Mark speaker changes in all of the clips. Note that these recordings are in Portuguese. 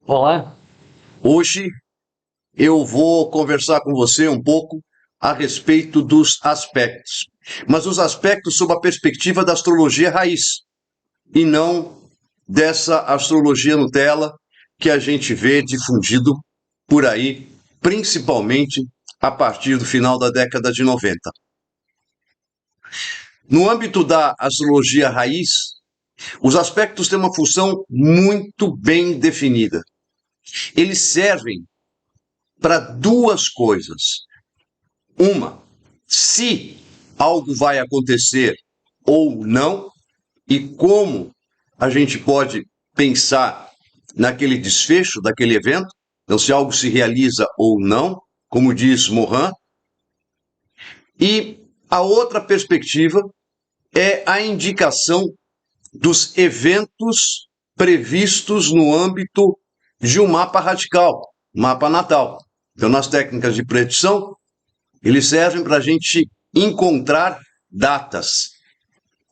Speaker 1: Olá,
Speaker 2: Hoje eu vou conversar com você um pouco a respeito dos aspectos, mas os aspectos sob a perspectiva da astrologia raiz e não dessa astrologia Nutella que a gente vê difundido por aí, principalmente a partir do final da década de 90. No âmbito da astrologia raiz, os aspectos têm uma função muito bem definida. Eles servem para duas coisas. Uma, se algo vai acontecer ou não, e como a gente pode pensar naquele desfecho daquele evento, então se algo se realiza ou não, como diz Morin. E a outra perspectiva é a indicação dos eventos previstos no âmbito de um mapa radical, mapa natal. Então, nas técnicas de predição, eles servem para a gente encontrar datas.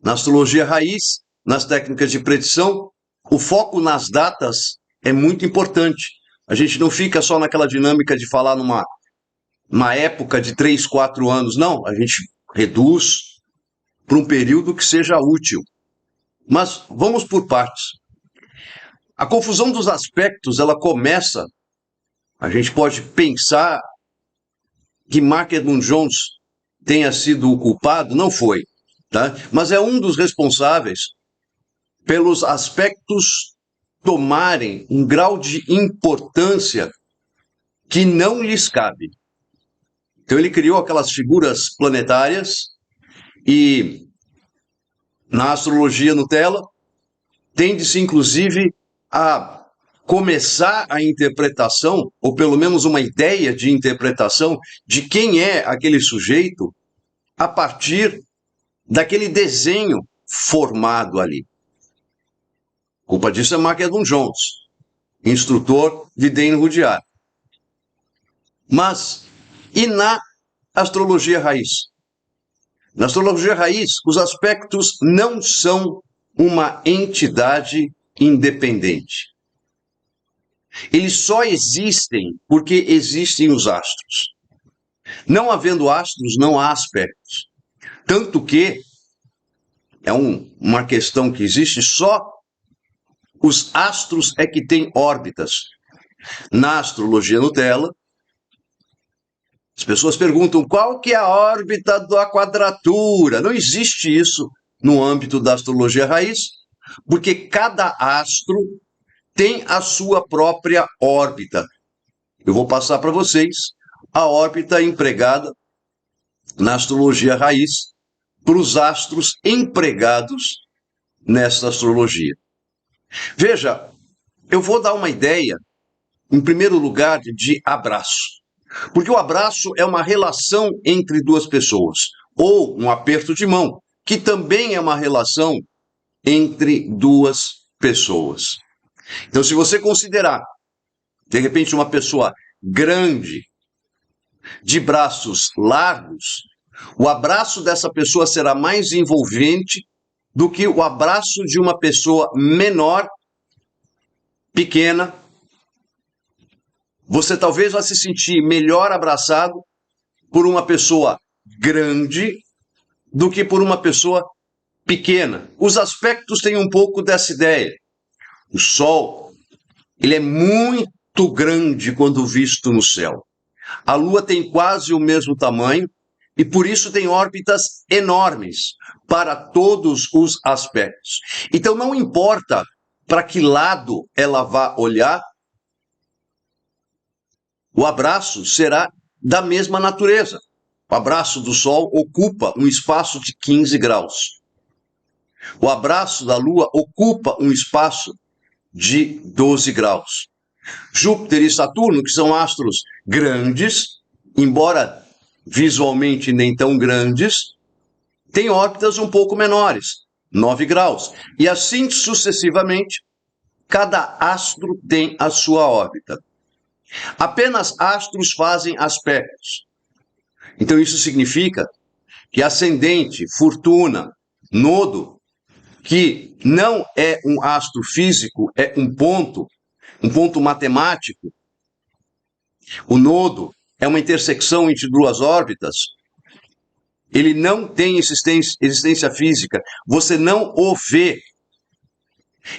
Speaker 2: Na astrologia raiz, nas técnicas de predição, o foco nas datas é muito importante. A gente não fica só naquela dinâmica de falar numa época de 3, 4 anos, não. A gente reduz para um período que seja útil. Mas vamos por partes. A confusão dos aspectos, ela começa, a gente pode pensar que Mark Edmund Jones tenha sido o culpado, não foi, tá? Mas é um dos responsáveis pelos aspectos tomarem um grau de importância que não lhes cabe. Então ele criou aquelas figuras planetárias e na astrologia Nutella tende-se inclusive a começar a interpretação, ou pelo menos uma ideia de interpretação de quem é aquele sujeito a partir daquele desenho formado ali. Culpa disso é Mark Edmund Jones, instrutor de Dane Rudhyar. Mas, e na astrologia raiz? Na astrologia raiz, os aspectos não são uma entidade independente. Eles só existem porque existem os astros. Não havendo astros, não há aspectos. Tanto que é uma questão que existe, só os astros é que têm órbitas. Na astrologia Nutella, as pessoas perguntam qual que é a órbita da quadratura. Não existe isso no âmbito da astrologia raiz, porque cada astro tem a sua própria órbita. Eu vou passar para vocês a órbita empregada na astrologia raiz para os astros empregados nesta astrologia. Veja, eu vou dar uma ideia, em primeiro lugar, de abraço. Porque o abraço é uma relação entre duas pessoas, ou um aperto de mão, que também é uma relação entre duas pessoas. Então, se você considerar, de repente, uma pessoa grande, de braços largos, o abraço dessa pessoa será mais envolvente do que o abraço de uma pessoa menor, pequena. Você talvez vá se sentir melhor abraçado por uma pessoa grande do que por uma pessoa pequena. Os aspectos têm um pouco dessa ideia. O Sol, ele é muito grande quando visto no céu. A Lua tem quase o mesmo tamanho e por isso tem órbitas enormes para todos os aspectos. Então não importa para que lado ela vá olhar, o abraço será da mesma natureza. O abraço do Sol ocupa um espaço de 15 graus. O abraço da Lua ocupa um espaço de 12 graus. Júpiter e Saturno, que são astros grandes, embora visualmente nem tão grandes, têm órbitas um pouco menores, 9 graus. E assim sucessivamente, cada astro tem a sua órbita. Apenas astros fazem aspectos. Então isso significa que ascendente, fortuna, nodo, que não é um astro físico, é um ponto, um ponto matemático, o nodo é uma intersecção entre duas órbitas, ele não tem existência física, você não o vê.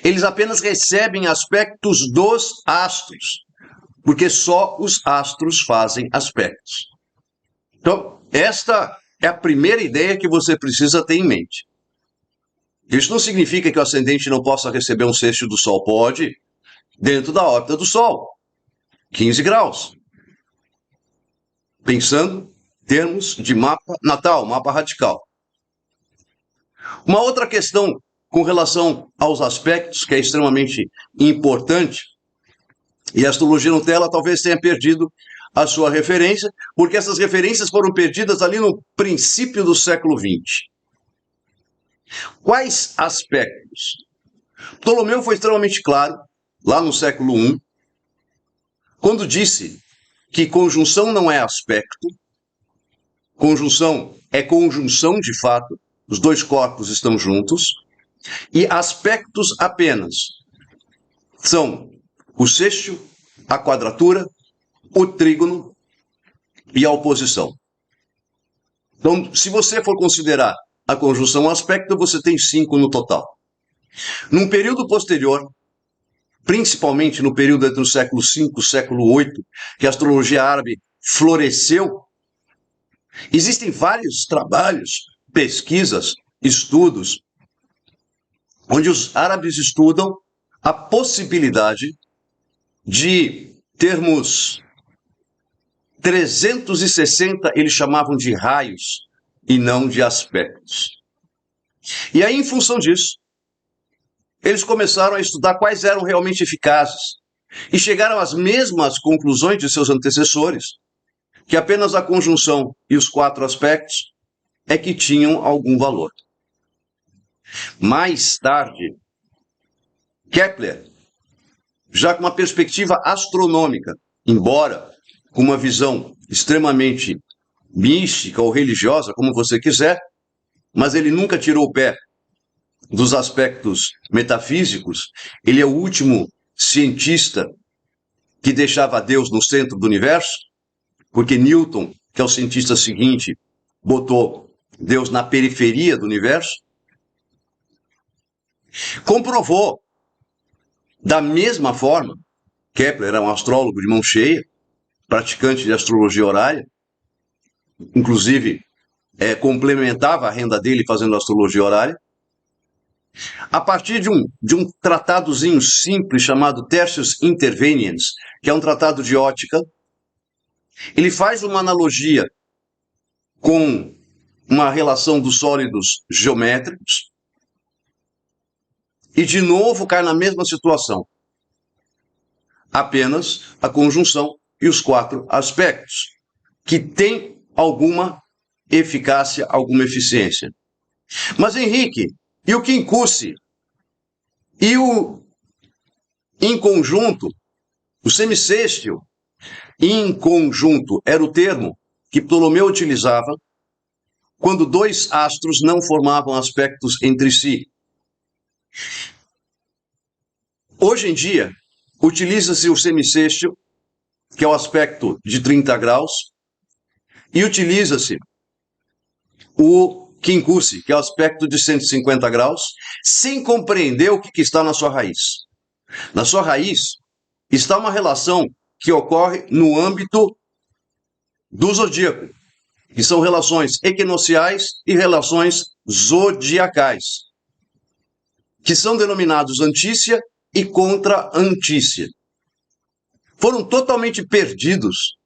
Speaker 2: Eles apenas recebem aspectos dos astros, porque só os astros fazem aspectos. Então, esta é a primeira ideia que você precisa ter em mente. Isso não significa que o ascendente não possa receber um sexto do Sol. Pode, dentro da órbita do Sol, 15 graus. Pensando em termos de mapa natal, mapa radical. Uma outra questão com relação aos aspectos, que é extremamente importante, e a astrologia Nutella talvez tenha perdido a sua referência, porque essas referências foram perdidas ali no princípio do século XX. Quais aspectos? Ptolomeu foi extremamente claro, lá no século I, quando disse que conjunção não é aspecto, conjunção é conjunção de fato, os dois corpos estão juntos, e aspectos apenas são o sexto, a quadratura, o trígono e a oposição. Então, se você for considerar a conjunção aspecto, você tem 5 no total. Num período posterior, principalmente no período entre o século V e o século VIII, que a astrologia árabe floresceu, existem vários trabalhos, pesquisas, estudos, onde os árabes estudam a possibilidade de termos 360, eles chamavam de raios e não de aspectos. E aí, em função disso, eles começaram a estudar quais eram realmente eficazes e chegaram às mesmas conclusões de seus antecessores, que apenas a conjunção e os 4 aspectos é que tinham algum valor. Mais tarde, Kepler, já com uma perspectiva astronômica, embora com uma visão extremamente mística ou religiosa, como você quiser, mas ele nunca tirou o pé dos aspectos metafísicos. Ele é o último cientista que deixava Deus no centro do universo, porque Newton, que é o cientista seguinte, botou Deus na periferia do universo. Comprovou, da mesma forma, Kepler era um astrólogo de mão cheia, praticante de astrologia horária, inclusive complementava a renda dele fazendo astrologia horária. A partir de um tratadozinho simples chamado Tertius Interveniens, que é um tratado de ótica, ele faz uma analogia com uma relação dos sólidos geométricos e de novo cai na mesma situação. Apenas a conjunção e os 4 aspectos, que tem alguma eficácia, alguma eficiência. Mas, Henrique, e o quincunce? E o em conjunto? O semicêstio em conjunto era o termo que Ptolomeu utilizava quando 2 astros não formavam aspectos entre si. Hoje em dia, utiliza-se o semicêstio, que é o aspecto de 30 graus, e utiliza-se o quincunce, que é o aspecto de 150 graus, sem compreender o que está na sua raiz. Na sua raiz está uma relação que ocorre no âmbito do zodíaco, que são relações equinociais e relações zodiacais, que são denominados antícia e contra-antícia. Foram totalmente perdidos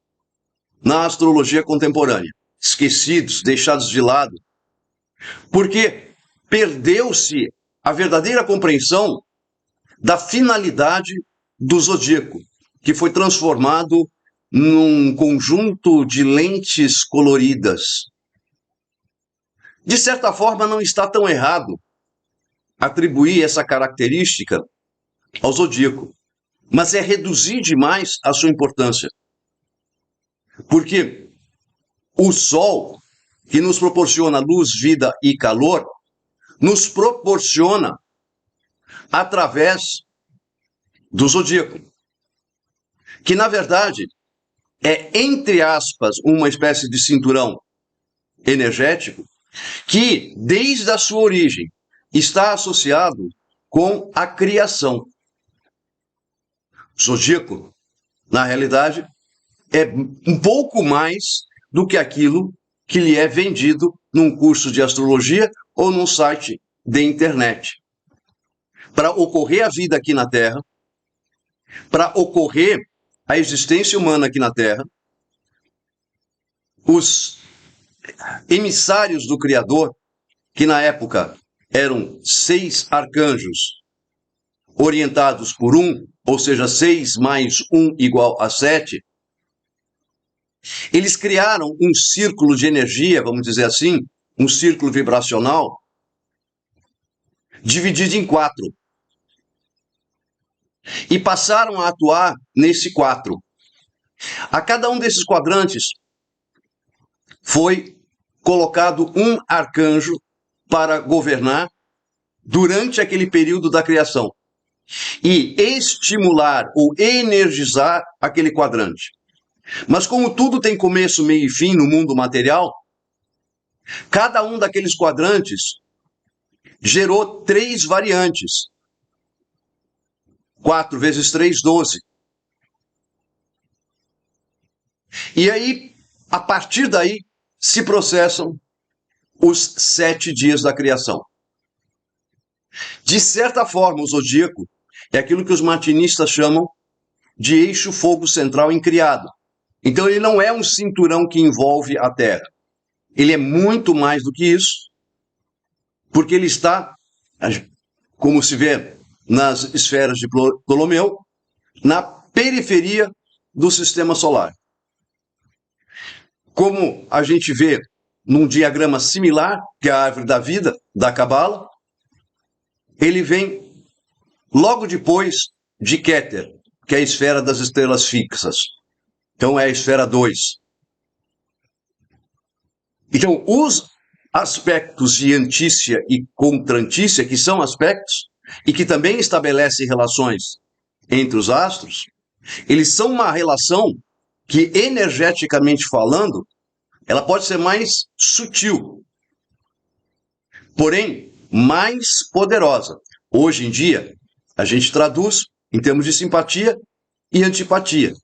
Speaker 2: na astrologia contemporânea, esquecidos, deixados de lado, porque perdeu-se a verdadeira compreensão da finalidade do zodíaco, que foi transformado num conjunto de lentes coloridas. De certa forma, não está tão errado atribuir essa característica ao zodíaco, mas é reduzir demais a sua importância. Porque o Sol, que nos proporciona luz, vida e calor, nos proporciona através do zodíaco. que na verdade é, entre aspas, uma espécie de cinturão energético que, desde a sua origem, está associado com a criação. Zodíaco, na realidade, é um pouco mais do que aquilo que lhe é vendido num curso de astrologia ou num site de internet. Para ocorrer a vida aqui na Terra, para ocorrer a existência humana aqui na Terra, os emissários do Criador, que na época eram 6 arcanjos orientados por 1, ou seja, 6 mais 1 igual a 7, eles criaram um círculo de energia, vamos dizer assim, um círculo vibracional, dividido em 4. E passaram a atuar nesse 4. A cada um desses quadrantes foi colocado um arcanjo para governar durante aquele período da criação e estimular ou energizar aquele quadrante. Mas como tudo tem começo, meio e fim no mundo material, cada um daqueles quadrantes gerou 3 variantes. 4 vezes 3, 12. E aí, a partir daí, se processam os 7 dias da criação. De certa forma, o zodíaco é aquilo que os martinistas chamam de eixo fogo central incriado. Então, ele não é um cinturão que envolve a Terra. Ele é muito mais do que isso, porque ele está, como se vê nas esferas de Ptolomeu, na periferia do sistema solar. Como a gente vê num diagrama similar, que é a árvore da vida, da Cabala, ele vem logo depois de Keter, que é a esfera das estrelas fixas. Então é a esfera 2. Então, os aspectos de antícia e contrantícia, que são aspectos, e que também estabelecem relações entre os astros, eles são uma relação que, energeticamente falando, ela pode ser mais sutil, porém mais poderosa. Hoje em dia, a gente traduz em termos de simpatia e antipatia.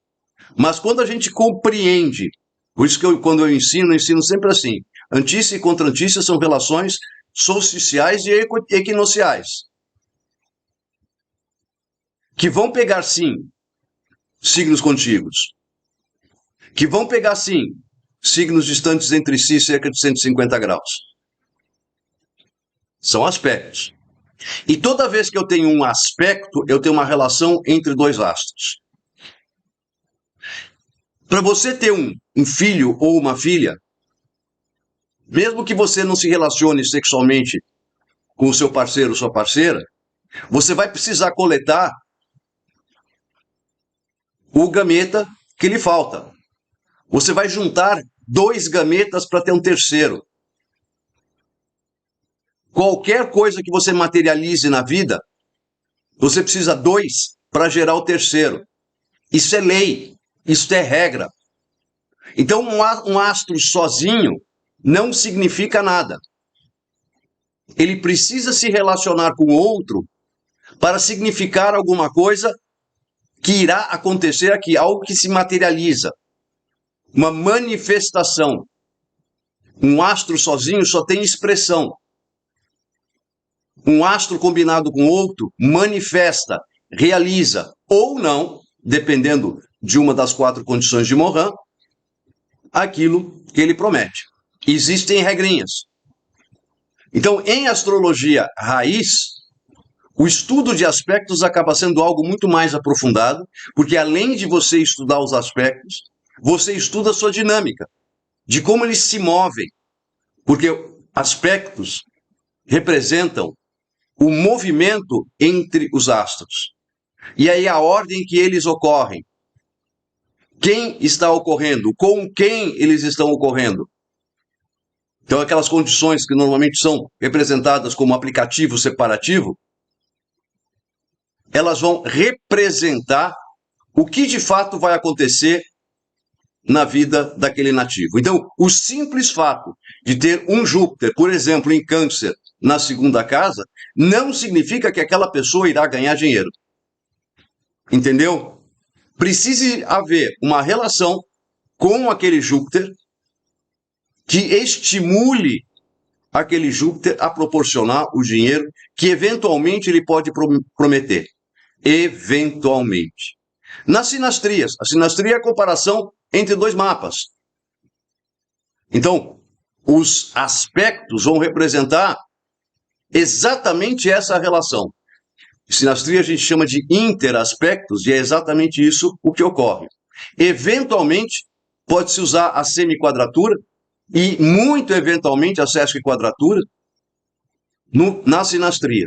Speaker 2: Mas quando a gente compreende, por isso que quando eu ensino sempre assim, antícia e contrantícia são relações solsticiais e equinociais, que vão pegar, sim, signos contíguos, que vão pegar, sim, signos distantes entre si cerca de 150 graus. São aspectos. E toda vez que eu tenho um aspecto, eu tenho uma relação entre 2 astros. Para você ter um filho ou uma filha, mesmo que você não se relacione sexualmente com o seu parceiro ou sua parceira, você vai precisar coletar o gameta que lhe falta. Você vai juntar 2 gametas para ter um terceiro. Qualquer coisa que você materialize na vida, você precisa 2 para gerar o terceiro. Isso é lei, isso é regra. Então, um astro sozinho não significa nada. Ele precisa se relacionar com outro para significar alguma coisa que irá acontecer aqui, algo que se materializa. Uma manifestação. Um astro sozinho só tem expressão. Um astro combinado com outro manifesta, realiza ou não, dependendo de uma das 4 condições de Morin, aquilo que ele promete. Existem regrinhas. Então, em astrologia raiz, o estudo de aspectos acaba sendo algo muito mais aprofundado, porque além de você estudar os aspectos, você estuda a sua dinâmica, de como eles se movem, porque aspectos representam o movimento entre os astros. E aí a ordem que eles ocorrem. Quem está ocorrendo? Com quem eles estão ocorrendo? Então, aquelas condições que normalmente são representadas como aplicativo separativo, elas vão representar o que de fato vai acontecer na vida daquele nativo. Então, o simples fato de ter um Júpiter, por exemplo, em Câncer, na segunda casa, não significa que aquela pessoa irá ganhar dinheiro. Entendeu? Precisa haver uma relação com aquele Júpiter que estimule aquele Júpiter a proporcionar o dinheiro que eventualmente ele pode prometer. Eventualmente. Nas sinastrias, a sinastria é a comparação entre dois mapas. Então, os aspectos vão representar exatamente essa relação. Sinastria a gente chama de interaspectos e é exatamente isso o que ocorre. Eventualmente, pode-se usar a semiquadratura e, muito eventualmente, a sesquiquadratura na sinastria.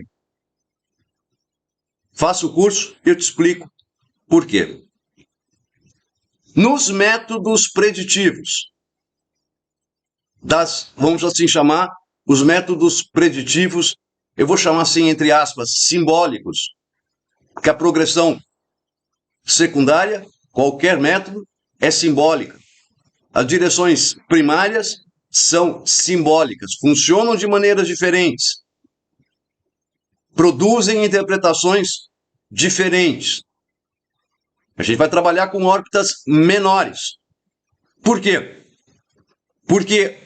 Speaker 2: Faça o curso, eu te explico por quê. Nos métodos preditivos, vamos assim chamar, os métodos preditivos, eu vou chamar assim, entre aspas, simbólicos, que a progressão secundária, qualquer método, é simbólica. As direções primárias são simbólicas, funcionam de maneiras diferentes, produzem interpretações diferentes. A gente vai trabalhar com órbitas menores. Por quê? Porque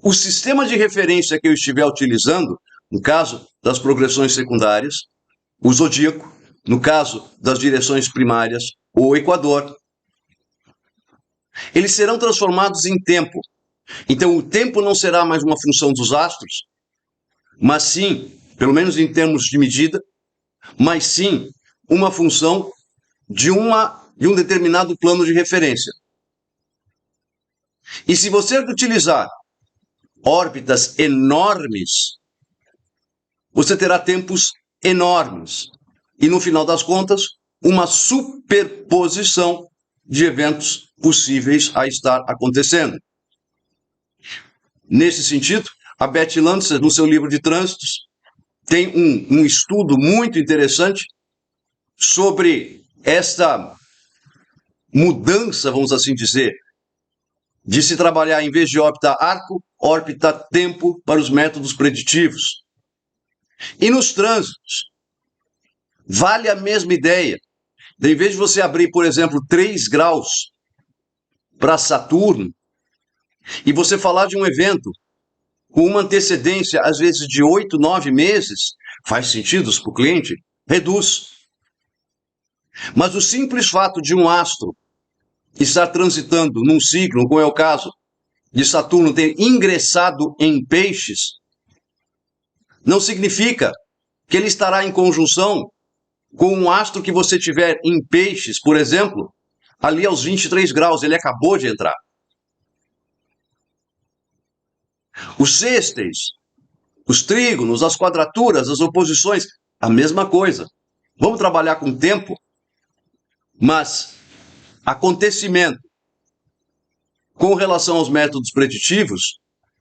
Speaker 2: o sistema de referência que eu estiver utilizando, no caso das progressões secundárias, o zodíaco, no caso das direções primárias, o equador, eles serão transformados em tempo. Então, o tempo não será mais uma função dos astros, mas sim, pelo menos em termos de medida, mas sim uma função de um determinado plano de referência. E se você utilizar órbitas enormes, você terá tempos enormes. E no final das contas, uma superposição de eventos possíveis a estar acontecendo. Nesse sentido, a Beth Lansser, no seu livro de trânsitos, tem um estudo muito interessante sobre esta mudança, vamos assim dizer, de se trabalhar, em vez de órbita arco, órbita tempo para os métodos preditivos. E nos trânsitos, vale a mesma ideia. Em vez de você abrir, por exemplo, 3 graus para Saturno, e você falar de um evento com uma antecedência, às vezes, de 8, 9 meses, faz sentido para o cliente? Reduz. Mas o simples fato de um astro estar transitando num signo, como é o caso de Saturno ter ingressado em Peixes, não significa que ele estará em conjunção com um astro que você tiver em Peixes, por exemplo, ali aos 23 graus, ele acabou de entrar. Os sexteis, os trígonos, as quadraturas, as oposições, a mesma coisa. Vamos trabalhar com tempo, mas acontecimento com relação aos métodos preditivos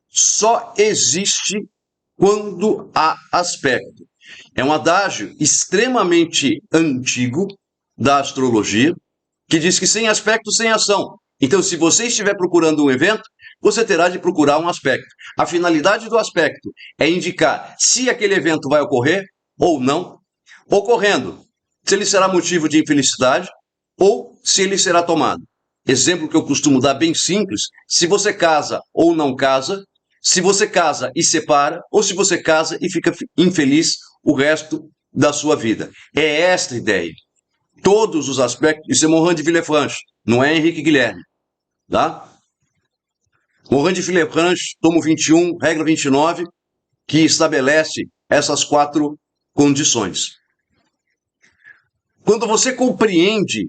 Speaker 2: só existe quando há aspecto. É um adágio extremamente antigo da astrologia, que diz que sem aspecto, sem ação. Então, se você estiver procurando um evento, você terá de procurar um aspecto. A finalidade do aspecto é indicar se aquele evento vai ocorrer ou não, ocorrendo, se ele será motivo de infelicidade ou se ele será tomado. Exemplo que eu costumo dar bem simples, se você casa ou não casa, se você casa e separa, ou se você casa e fica infeliz o resto da sua vida. É esta a ideia. Todos os aspectos, isso é Morin de Villefranche, não é Henrique Guilherme. Tá? Morin de Villefranche, tomo 21, regra 29, que estabelece essas 4 condições. Quando você compreende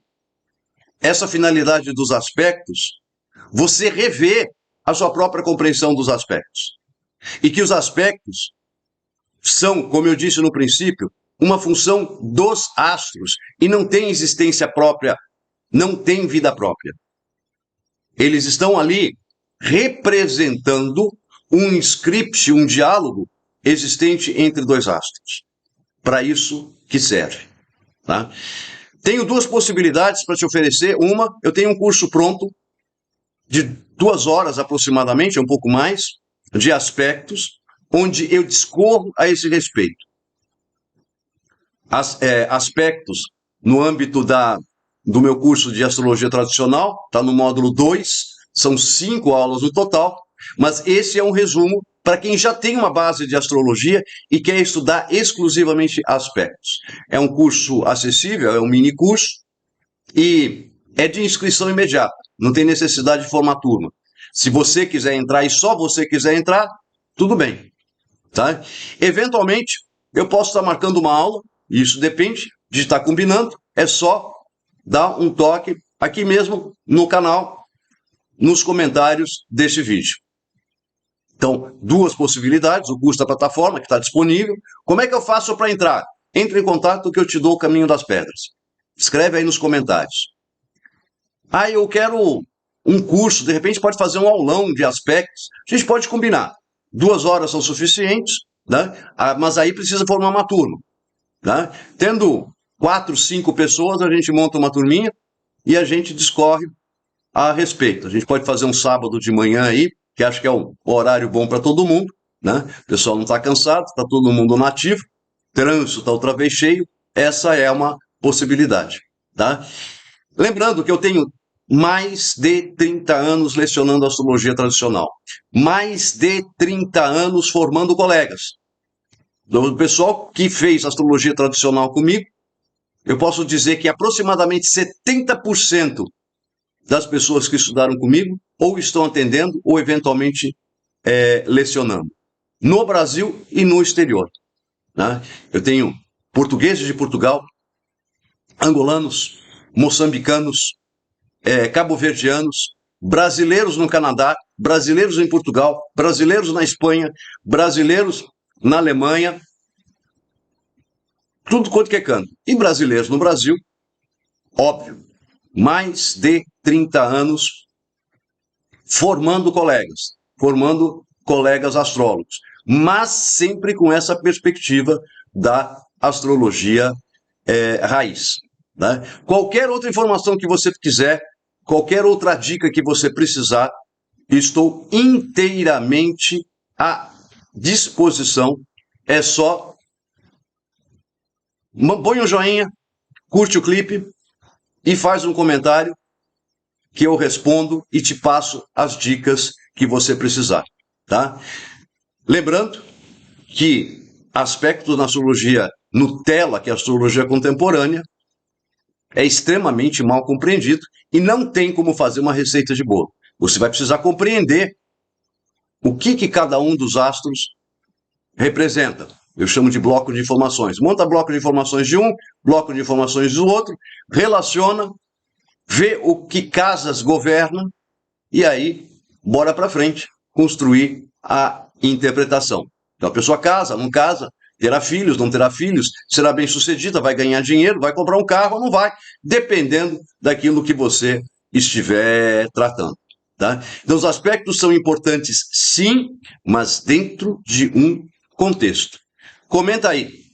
Speaker 2: essa finalidade dos aspectos, você revê a sua própria compreensão dos aspectos. E que os aspectos são, como eu disse no princípio, uma função dos astros e não tem existência própria, não tem vida própria. Eles estão ali representando um script, um diálogo existente entre 2 astros. Para isso que serve. Tá? Tenho duas possibilidades para te oferecer. Uma, eu tenho um curso pronto de 2 horas aproximadamente, um pouco mais, de aspectos, onde eu discorro a esse respeito. Aspectos no âmbito do meu curso de astrologia tradicional, está no módulo 2, são 5 aulas no total, mas esse é um resumo para quem já tem uma base de astrologia e quer estudar exclusivamente aspectos. É um curso acessível, é um mini curso e é de inscrição imediata, não tem necessidade de formar turma. Se você quiser entrar e só você quiser entrar, tudo bem. Tá? Eventualmente, eu posso estar marcando uma aula, isso depende de estar combinando, é só dar um toque aqui mesmo no canal, nos comentários deste vídeo. Então, duas possibilidades, o curso da plataforma que está disponível. Como é que eu faço para entrar? Entre em contato que eu te dou o caminho das pedras. Escreve aí nos comentários. Ah, eu quero um curso, de repente pode fazer um aulão de aspectos. A gente pode combinar. 2 horas são suficientes, né? Mas aí precisa formar uma turma. Né? Tendo 4, 5 pessoas, a gente monta uma turminha e a gente discorre a respeito. A gente pode fazer um sábado de manhã aí, que acho que é um horário bom para todo mundo, né? O pessoal não está cansado, está todo mundo nativo, trânsito está outra vez cheio, essa é uma possibilidade, tá? Lembrando que eu tenho mais de 30 anos lecionando astrologia tradicional, mais de 30 anos formando colegas. Do pessoal que fez astrologia tradicional comigo, eu posso dizer que aproximadamente 70% das pessoas que estudaram comigo ou estão atendendo ou eventualmente lecionando no Brasil e no exterior. Né? Eu tenho portugueses de Portugal, angolanos, moçambicanos, cabo-verdianos, brasileiros no Canadá, brasileiros em Portugal, brasileiros na Espanha, brasileiros na Alemanha, tudo quanto que é canto. E brasileiros no Brasil, óbvio, mais de 30 anos formando colegas astrólogos, mas sempre com essa perspectiva da astrologia raiz. Né? Qualquer outra informação que você quiser, qualquer outra dica que você precisar, estou inteiramente à disposição. É só põe um joinha, curte o clipe e faz um comentário que eu respondo e te passo as dicas que você precisar, tá? Lembrando que aspectos na astrologia Nutella, que é a astrologia contemporânea, é extremamente mal compreendido e não tem como fazer uma receita de bolo. Você vai precisar compreender o que cada um dos astros representa. Eu chamo de bloco de informações. Monta bloco de informações de um, bloco de informações do outro, relaciona, vê o que casas governam e aí, bora para frente, construir a interpretação. Então a pessoa casa, não casa, terá filhos, não terá filhos, será bem sucedida, vai ganhar dinheiro, vai comprar um carro ou não vai, dependendo daquilo que você estiver tratando. Tá? Então os aspectos são importantes sim, mas dentro de um contexto. Comenta aí.